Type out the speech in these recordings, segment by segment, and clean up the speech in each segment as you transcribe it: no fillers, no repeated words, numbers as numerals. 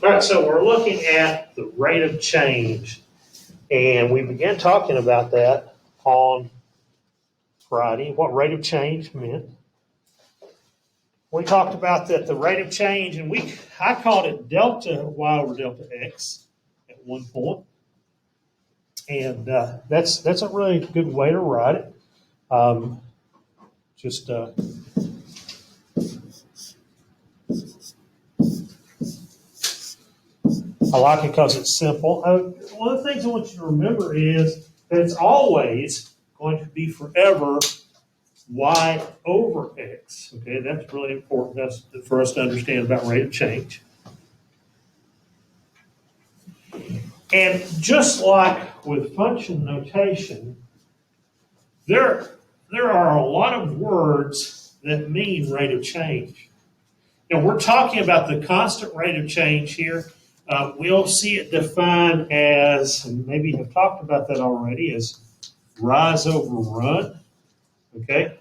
All right, so we're looking at the rate of change, and we began talking about that on Friday, what rate of change meant. We talked about that the rate of change, and I called it delta y over delta x at one point, and that's a really good way to write it. Just I like it because it's simple. One of the things I want you to remember is that it's always going to be forever y over x. Okay, that's really important. That's for us to understand about rate of change. And just like with function notation, there are a lot of words that mean rate of change. Now, we're talking about the constant rate of change here. We'll see it defined as, and maybe have talked about that already, as rise over run. Okay.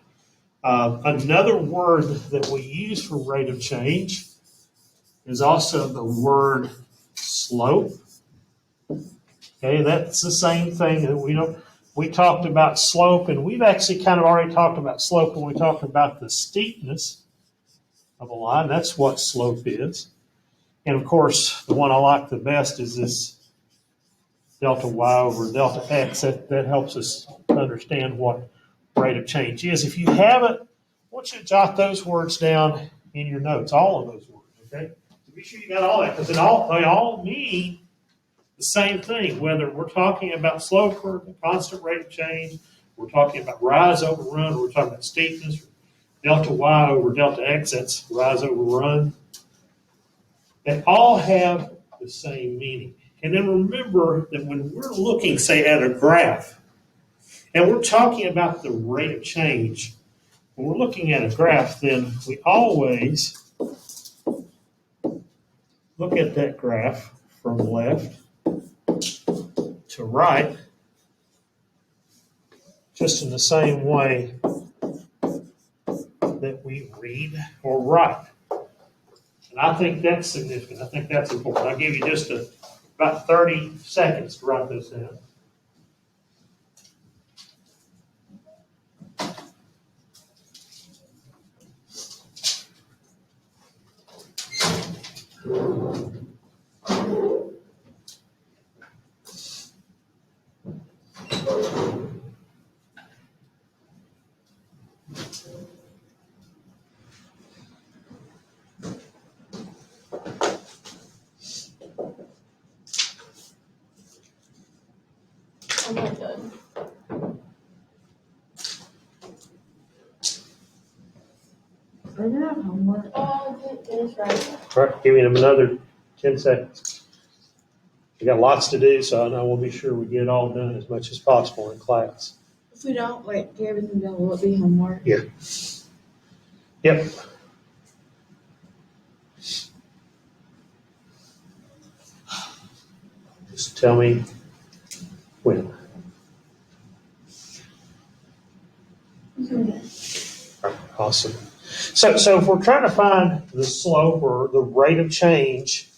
Another word that we use for rate of change is also the word slope. Okay, that's the same thing that we talked about slope, and we've actually kind of already talked about slope when we talked about the steepness of a line. That's what slope is. And of course, the one I like the best is this delta y over delta x. That helps us understand what rate of change is. If you haven't, I want you to jot those words down in your notes, all of those words, okay? So be sure you got all that, because they all mean the same thing, whether we're talking about slope or the constant rate of change, we're talking about rise over run, or we're talking about steepness, delta y over delta x, that's rise over run. They all have the same meaning. And then remember that when we're looking, say, at a graph, and we're talking about the rate of change, when we're looking at a graph, then we always look at that graph from left to right, just in the same way that we read or write. And I think that's significant. I think that's important. I'll give you just about 30 seconds to write this down. I'm not done. I didn't have homework. Oh, it is right. All right, giving them another 10 seconds. We got lots to do, so I will be sure we get it all done as much as possible in class. If we don't, get everything done, will it be homework? Yeah. Yep. Just tell me when. Okay. All right, awesome. So if we're trying to find the slope or the rate of change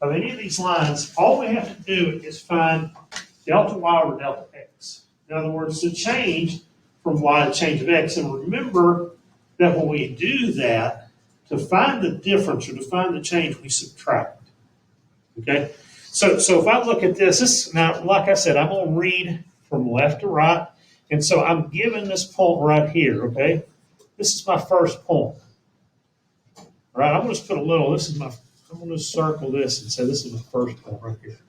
of any of these lines, all we have to do is find delta y over delta x. In other words, the change from y to change of x. And remember that when we do that, to find the difference or to find the change, we subtract. Okay? So if I look at this, now, like I said, I'm going to read from left to right. And so I'm given this point right here, okay? This is my first point. All right, I'm going to put I'm going to circle this and say this is my first point right here.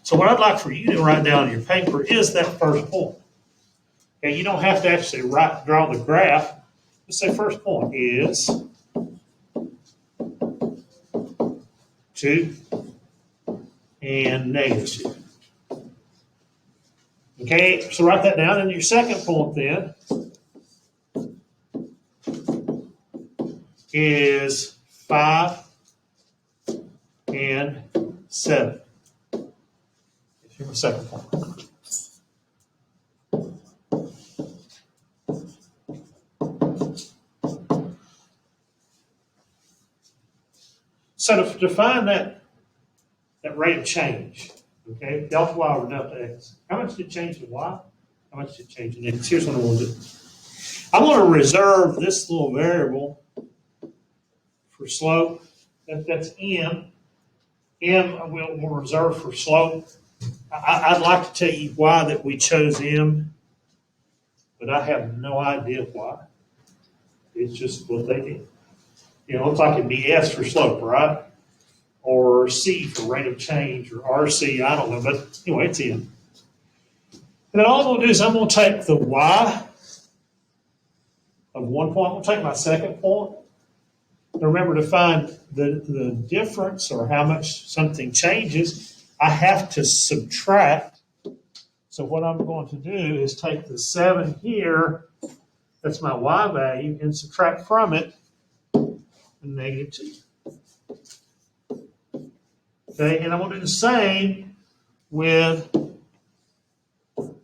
So what I'd like for you to write down on your paper is that first point. Okay, you don't have to actually draw the graph. Just say first point is 2 and -2. Okay, so write that down. And your second point then is 5 and 7. Here's my second point. So to define that rate of change, okay, delta y over delta x, how much did it change in y? How much did it change in x? Here's what I want to do. I want to reserve this little variable for slope. That's m. M we'll reserve for slope. I'd like to tell you why that we chose m, but I have no idea why. It's just what they did. It looks like it'd be S for slope, right? Or C for rate of change, or RC, I don't know, but anyway, it's m. And then all I'm going to do is I'm going to take the y of 1 point. I'm going to take my second point. And remember, to find the difference or how much something changes, I have to subtract. So what I'm going to do is take the 7 here, that's my y value, and subtract from it the -2. Okay, and I'm going to do the same with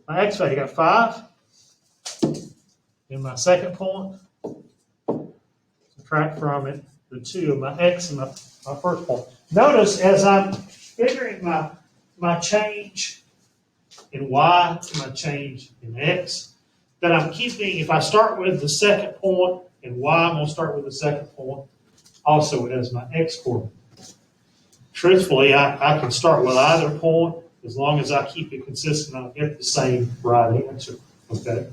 my x value. I got 5 in my second point. Subtract from it the 2 of my x and my first point. Notice as I'm figuring my change in y to my change in x, that I'm keeping, if I start with the second point in y, I'm going to start with the second point also as my x coordinate. Truthfully, I can start with either point as long as I keep it consistent. I'll get the same right answer. Okay.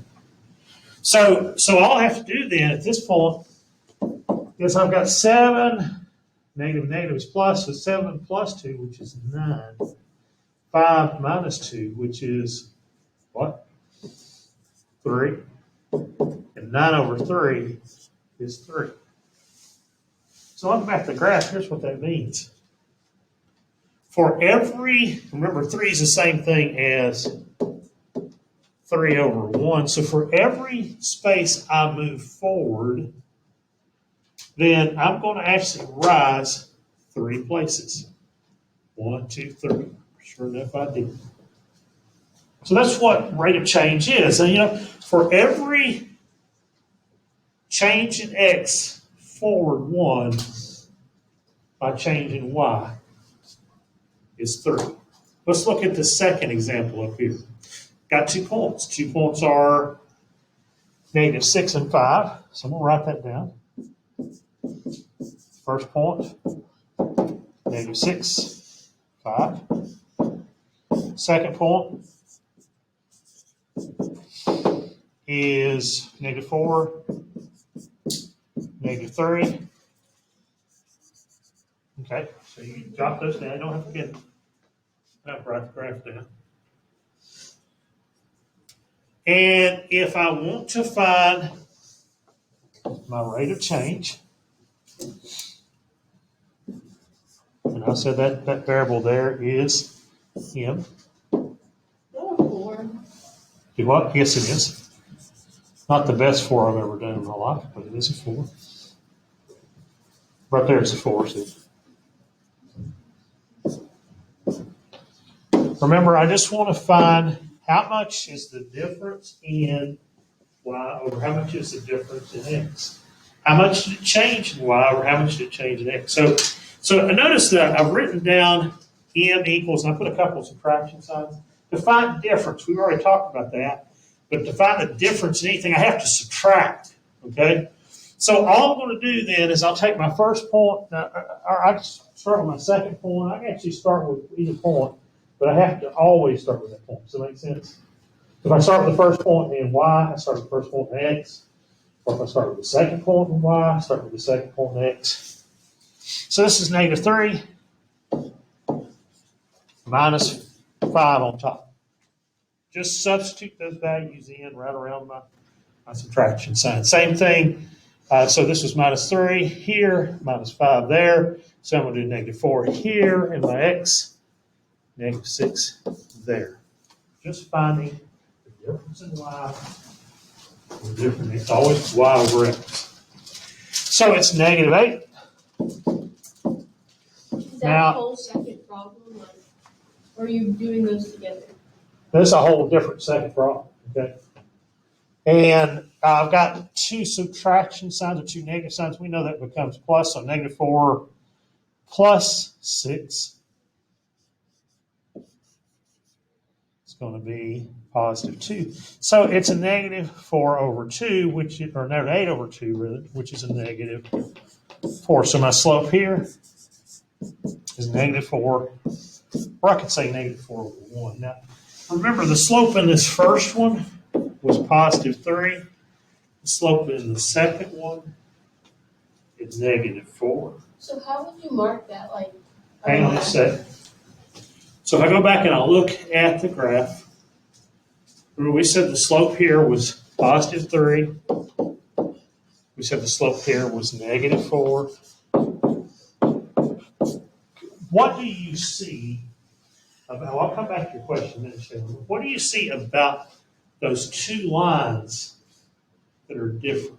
So all I have to do then at this point is I've got 7, negative is plus, so 7 plus 2, which is 9. 5 minus 2, which is what? 3. And 9 over 3 is 3. So looking back at the graph, here's what that means. For every, remember 3 is the same thing as 3 over 1. So for every space I move forward, then I'm going to actually rise 3 places. 1, 2, 3. Sure enough, I did. So that's what rate of change is. And for every change in x forward 1, my change in y is 3. Let's look at the second example up here. Got 2 points. 2 points are -6 and 5. So I'm going to write that down. First point, -6, 5. Second point is -4, -3. Okay, so you jot those down. You don't have to get. I have to write the graph down. And if I want to find my rate of change, and I said that variable there is m. Do what? Yes, it is. Not the best 4 I've ever done in my life, but it is a 4. Right there it's a 4. See? Remember, I just want to find how much is the difference in y over how much is the difference in x. How much did it change in y over how much did it change in x? So notice that I've written down m equals, and I put a couple of subtraction signs. To find difference, we've already talked about that, but to find the difference in anything, I have to subtract, okay? So all I'm going to do then is I'll take my first point, or I start with my second point. I can actually start with either point, but I have to always start with that point. Does that make sense? If I start with the first point in y, I start with the first point in x. Or if I start with the second point in y, I start with the second point in x. So this is -3 minus 5 on top. Just substitute those values in right around my subtraction sign. Same thing. So this was -3 here, -5 there. So I'm going to do -4 here, and my x, -6 there. Just finding the difference in y. It's always y over x. So it's -8. Is that a whole second problem? Or are you doing those together? This is a whole different second problem. Okay. And I've got 2 subtraction signs or 2 negative signs. We know that becomes plus, so -4 plus 6 is going to be positive 2. So it's a negative 4 over 2, or no, 8 over 2, really, which is a negative 4. So my slope here is negative 4, or I could say negative 4 over 1. Now, remember the slope in this first one was positive 3. The slope in the second one is negative 4. So how would you mark that? Like, Hang on a sec. So if I go back and I look at the graph, remember we said the slope here was positive 3. We said the slope here was negative 4. What do you see about, I'll come back to your question in a second. What do you see about those two lines that are different?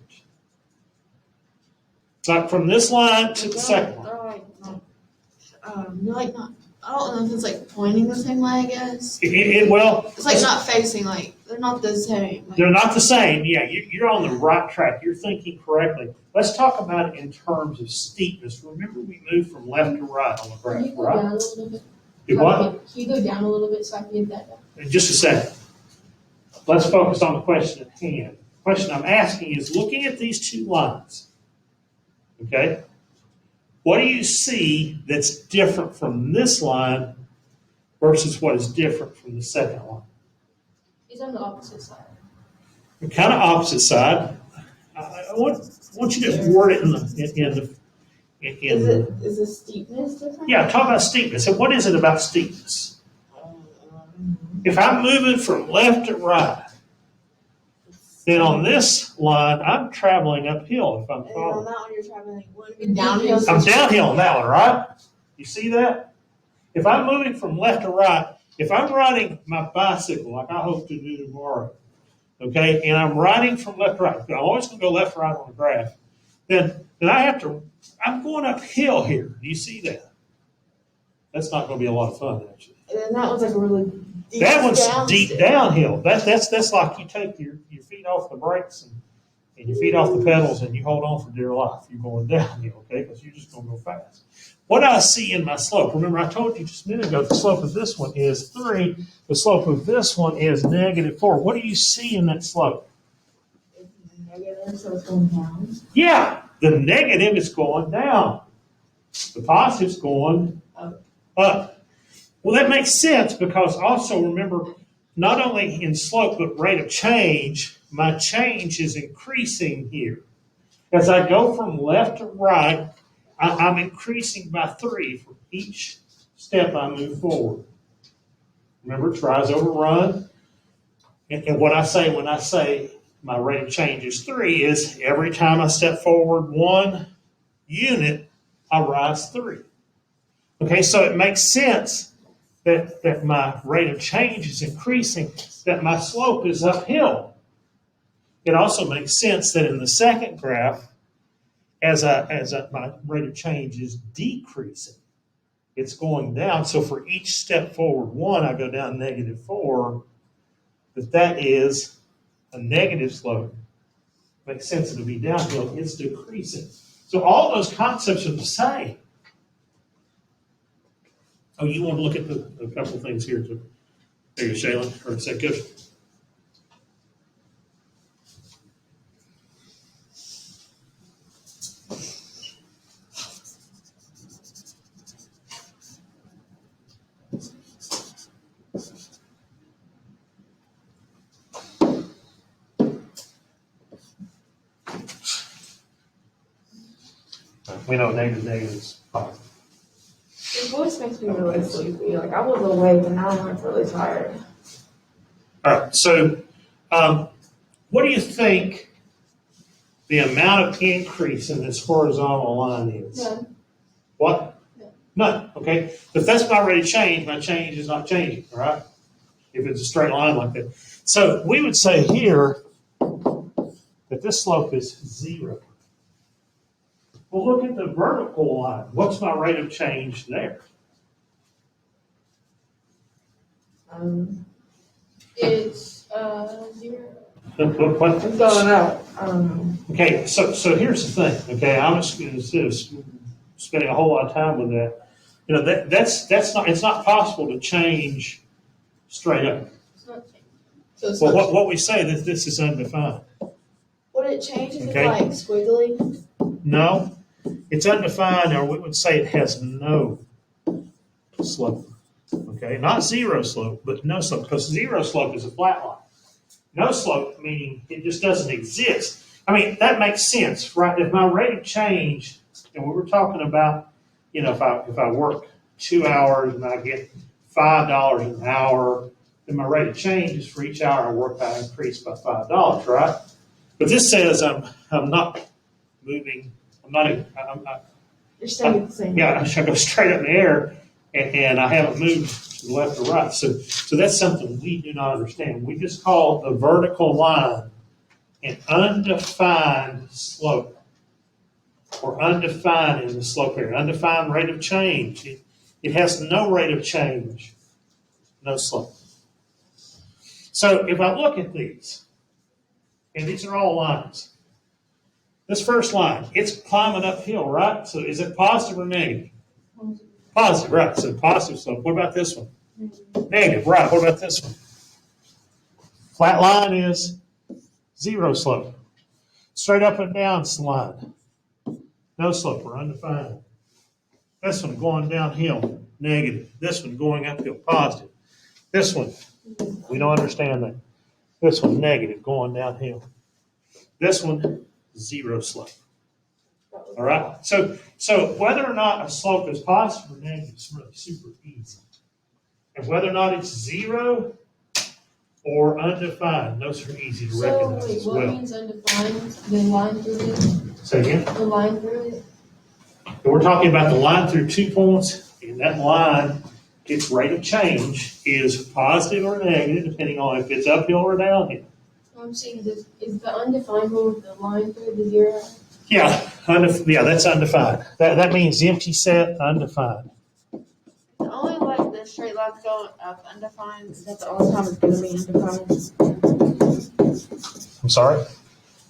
Like from this line to the second one. They're like not. I don't know if it's like pointing the same way. I guess Well, it's like not facing. Like they're not the same. Like, they're not the same. Yeah, you're on the right track. You're thinking correctly. Let's talk about it in terms of steepness. Remember, we moved from left to right on the Can graph, you go right? down a little bit? Do what? Can you go down a little bit so I can get that down? In just a second. Let's focus on the question at hand. The question I'm asking is, looking at these two lines, okay, what do you see that's different from this line versus what is different from the second line? He's on the opposite side. The kind of opposite side. I want you to word it is the steepness different? yeah, talk about steepness. And what is it about steepness? If I'm moving from left to right, then on this line, I'm traveling uphill if I'm And on following. that one, you're traveling. Wouldn't it be downhill? I'm downhill on that one, right? You see that? If I'm moving from left to right, if I'm riding my bicycle, like I hope to do tomorrow, okay, and I'm riding from left to right, I'm always going to go left to right on the graph, then I'm going uphill here. Do you see that? That's not going to be a lot of fun, actually. And then that one's like a really deep. That one's down deep stick. downhill. That's like you take your feet off the brakes and your feet off the pedals and you hold on for dear life. You're going downhill, okay? Because you're just going to go fast. What I see in my slope, remember I told you just a minute ago, the slope of this one is 3. The slope of this one is negative 4. What do you see in that slope? It's negative, so it's going down. Yeah, the negative is going down. The positive's going up. Well, that makes sense because also remember, not only in slope, but rate of change, my change is increasing here. As I go from left to right, I'm increasing by 3 for each step I move forward. Remember, tries overrun. And what I say when I say my rate of change is 3 is every time I step forward 1 unit, I rise 3. Okay, so it makes sense that my rate of change is increasing, that my slope is uphill. It also makes sense that in the second graph, as my rate of change is decreasing, it's going down. So for each step forward 1, I go down negative 4, but that is a negative slope. Makes sense it'll be downhill. It's decreasing. So all those concepts are the same. Oh, you want to look at a couple of things here too. There you go, Shaylin. Or is that good? We know negative is positive. Your voice makes me really sleepy. Like I was awake and now I'm like really tired. All right, so what do you think the amount of increase in this horizontal line is? None. What? None. None, okay? If that's my rate of change, my change is not changing, right? If it's a straight line like that. So we would say here that this slope is 0. Well, look at the vertical line. What's my rate of change there? It's 0. What? It's going up. I don't know. Okay, so here's the thing. Okay, I'm just going to spending a whole lot of time with that. You know, that's not, it's not possible to change straight up. It's not changing. So it's Well, not, what we say that this is undefined. would it change if Okay. it's like squiggly? No, it's undefined, or we would say it has no slope. Okay, not zero slope, but no slope, because zero slope is a flat line. No slope meaning it just doesn't exist. I mean, that makes sense, right? If my rate of change, and we were talking about, you know, if I work 2 hours and I get $5 an hour, then my rate of change is for each hour I work, I increase by $5, right? But this says I'm not moving. I'm You're staying the same. yeah, I go straight up in the air, and I haven't moved to the left or right. So that's something we do not understand. We just call the vertical line an undefined slope, or undefined in the slope area, undefined rate of change. It has no rate of change, no slope. So if I look at these, and these are all lines. This first line, it's climbing uphill, right? So is it positive or negative? Positive, right. So positive slope. What about this one? Negative, right. What about this one? Flat line is zero slope. Straight up and down line. No slope or undefined. This one going downhill, negative. This one going uphill, positive. This one, we don't understand that. This one, negative, going downhill. This one, zero slope. All right? So whether or not a slope is positive or negative is really super easy. And whether or not it's zero or undefined, those are easy to So recognize wait, as what well. means undefined? The line through it? Say again? The line through it? And we're talking about the line through 2 points, and that line, its rate of change is positive or negative, depending on if it's uphill or downhill. I'm saying this, is the undefined one with the line through the zero? Yeah, that's undefined. That means empty set, undefined. Only like the straight lines going up undefined, that's the only time it's gonna be undefined. I'm sorry?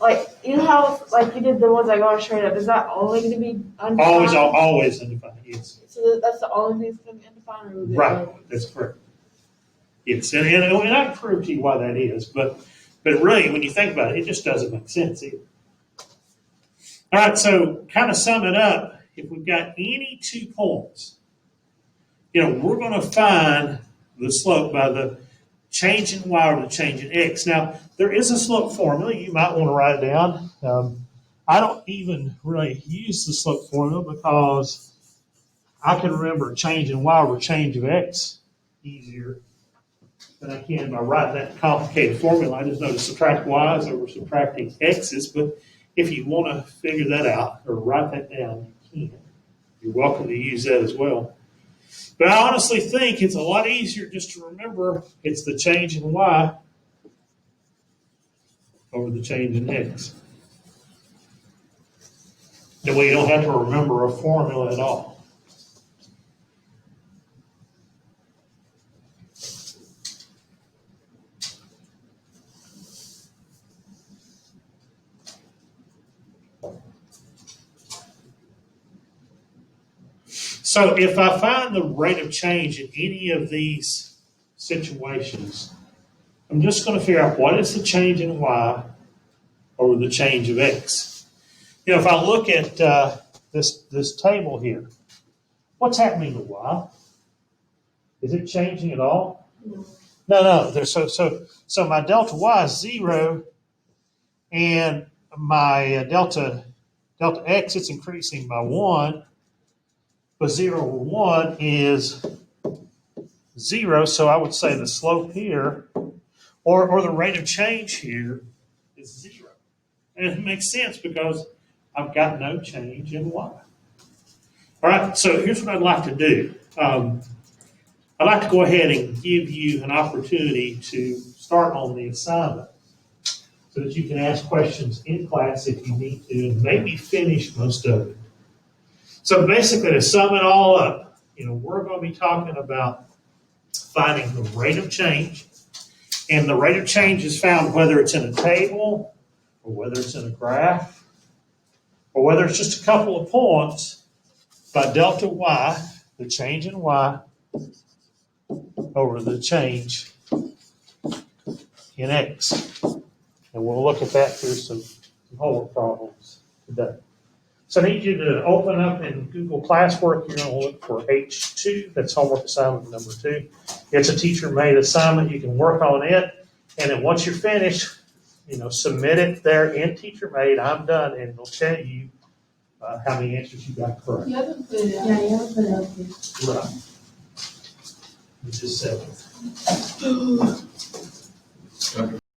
Like, you know how, like you did the ones that go straight up, is that only gonna be undefined? Always undefined, yes. So that's the only thing that's gonna be undefined, or would it Right, go- that's correct. Yes, and I can prove to you why that is, but really, when you think about it, it just doesn't make sense either. All right, so kind of sum it up, if we've got any 2 points, you know, we're going to find the slope by the change in y or the change in x. Now, there is a slope formula. You might want to write it down. I don't even really use the slope formula because I can remember change in y over change of x easier than I can by writing that complicated formula. I just know to subtract y's over subtracting x's, but if you want to figure that out or write that down, you can. You're welcome to use that as well. But I honestly think it's a lot easier just to remember it's the change in y over the change in x. That way you don't have to remember a formula at all. So if I find the rate of change in any of these situations, I'm just going to figure out what is the change in y over the change of x. You know, if I look at this table here, what's happening to y? Is it changing at all? No. No. So my delta y is 0, and my delta x, it's increasing by 1. But 0 over 1 is 0, so I would say the slope here, or the rate of change here, is 0. And it makes sense because I've got no change in y. All right, so here's what I'd like to do. I'd like to go ahead and give you an opportunity to start on the assignment so that you can ask questions in class if you need to, and maybe finish most of it. So basically, to sum it all up, you know, we're going to be talking about finding the rate of change. And the rate of change is found whether it's in a table or whether it's in a graph or whether it's just a couple of points by delta y, the change in y over the change in x. And we'll look at that through some homework problems today. So I need you to open up in Google Classwork. You're going to look for H2. That's homework assignment number 2. It's a teacher-made assignment. You can work on it. And then once you're finished, submit it there in teacher-made. I'm done, and it'll tell you how many answers you got correct. You haven't put it Yeah, you have to put it up here. Right. It's just 7. Dr.